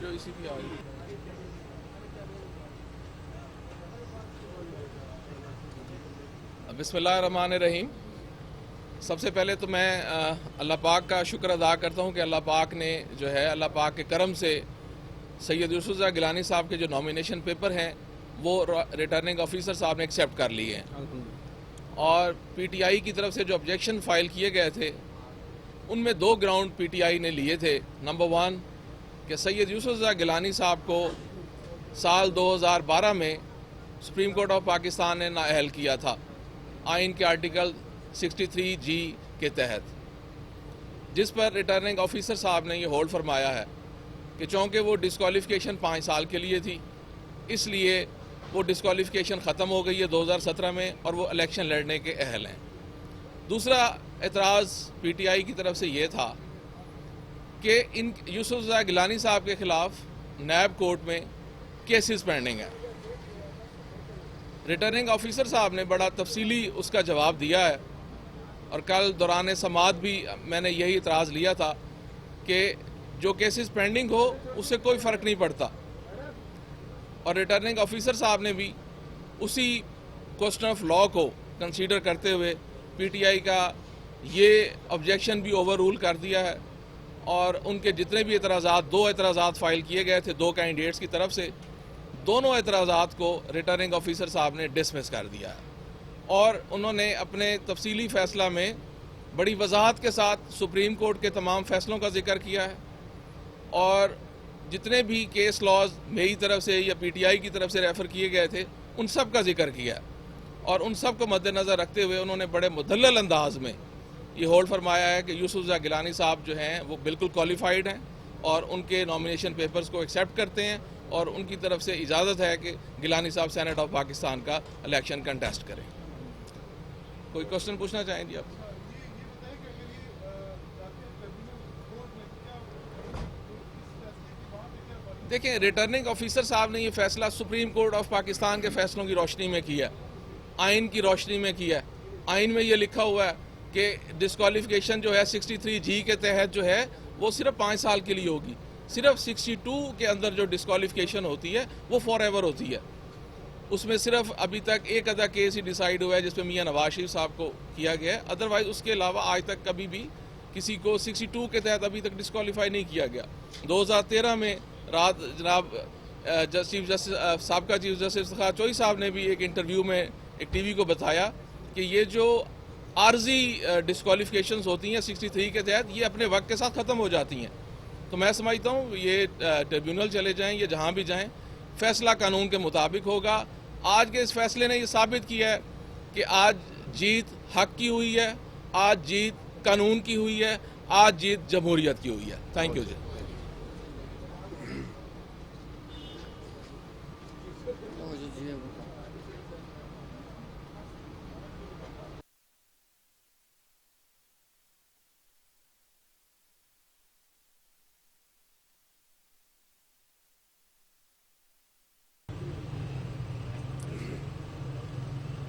جو اسی پہ آ جاؤ. بسم اللہ الرحمن الرحیم. سب سے پہلے تو میں اللہ پاک کا شکر ادا کرتا ہوں کہ اللہ پاک نے جو ہے اللہ پاک کے کرم سے سید یوسف رضا گیلانی صاحب کے جو نامینیشن پیپر ہیں وہ ریٹرننگ آفیسر صاحب نے ایکسیپٹ کر لیے ہیں. اور پی ٹی آئی کی طرف سے جو آبجیکشن فائل کیے گئے تھے ان میں 2 گراؤنڈ پی ٹی آئی نے لیے تھے. نمبر 1 کہ سید یوسف رضا گیلانی صاحب کو سال 2012 میں سپریم کورٹ آف پاکستان نے نااہل کیا تھا آئین کے آرٹیکل 63 جی کے تحت، جس پر ریٹرننگ آفیسر صاحب نے یہ ہولڈ فرمایا ہے کہ چونکہ وہ ڈسکوالیفیکیشن 5 سال کے لیے تھی اس لیے وہ ڈسکوالیفیکیشن ختم ہو گئی ہے 2017 میں اور وہ الیکشن لڑنے کے اہل ہیں. دوسرا اعتراض پی ٹی آئی کی طرف سے یہ تھا کہ ان یوسف رضا گیلانی صاحب کے خلاف نیب کورٹ میں کیسز پینڈنگ ہیں. ریٹرننگ آفیسر صاحب نے بڑا تفصیلی اس کا جواب دیا ہے اور کل دوران سماعت بھی میں نے یہی اعتراض لیا تھا کہ جو کیسز پینڈنگ ہو اس سے کوئی فرق نہیں پڑتا. اور ریٹرننگ آفیسر صاحب نے بھی اسی کوسچن آف لاء کو کنسیڈر کرتے ہوئے پی ٹی آئی کا یہ آبجیکشن بھی اوور رول کر دیا ہے اور ان کے جتنے بھی اعتراضات 2 اعتراضات فائل کیے گئے تھے 2 کینڈیڈیٹس کی طرف سے، دونوں اعتراضات کو ریٹرننگ آفیسر صاحب نے ڈسمس کر دیا ہے. اور انہوں نے اپنے تفصیلی فیصلہ میں بڑی وضاحت کے ساتھ سپریم کورٹ کے تمام فیصلوں کا ذکر کیا ہے اور جتنے بھی کیس لاز میری طرف سے یا پی ٹی آئی کی طرف سے ریفر کیے گئے تھے ان سب کا ذکر کیا ہے. اور ان سب کو مد نظر رکھتے ہوئے انہوں نے بڑے مدلل انداز میں یہ ہولڈ فرمایا ہے کہ یوسف رضا گیلانی صاحب جو ہیں وہ بالکل کوالیفائڈ ہیں اور ان کے نامینیشن پیپرز کو ایکسیپٹ کرتے ہیں اور ان کی طرف سے اجازت ہے کہ گیلانی صاحب سینٹ آف پاکستان کا الیکشن کنٹیسٹ کریں. کوئی کوشچن پوچھنا چاہیں گے آپ؟ دیکھیں ریٹرننگ آفیسر صاحب نے یہ فیصلہ سپریم کورٹ آف پاکستان کے فیصلوں کی روشنی میں کیا ہے، آئین کی روشنی میں کیا ہے. آئین میں یہ لکھا ہوا ہے کہ ڈسکوالیفیکیشن جو ہے 63 جی کے تحت جو ہے وہ صرف 5 سال کے لیے ہوگی. صرف 62 کے اندر جو ڈسکوالیفیکیشن ہوتی ہے وہ فار ایور ہوتی ہے. اس میں صرف ابھی تک ایک آدھا کیس ہی ڈیسائیڈ ہوا ہے جس پہ میاں نواز شریف صاحب کو کیا گیا ہے، ادروائز اس کے علاوہ آج تک کبھی بھی کسی کو 62 کے تحت ابھی تک ڈسکوالیفائی نہیں کیا گیا. 2013 میں رات جناب چیف جسٹس سابقہ چیف جسٹس چوئی صاحب نے بھی ایک انٹرویو میں ایک ٹی وی کو بتایا کہ یہ جو عارضی ڈسکوالیفیکیشنز ہوتی ہیں 63 کے تحت یہ اپنے وقت کے ساتھ ختم ہو جاتی ہیں. تو میں سمجھتا ہوں یہ ٹریبیونل چلے جائیں یا جہاں بھی جائیں فیصلہ قانون کے مطابق ہوگا. آج کے اس فیصلے نے یہ ثابت کیا ہے کہ آج جیت حق کی ہوئی ہے، آج جیت قانون کی ہوئی ہے، آج جیت جمہوریت کی ہوئی ہے. Thank you G.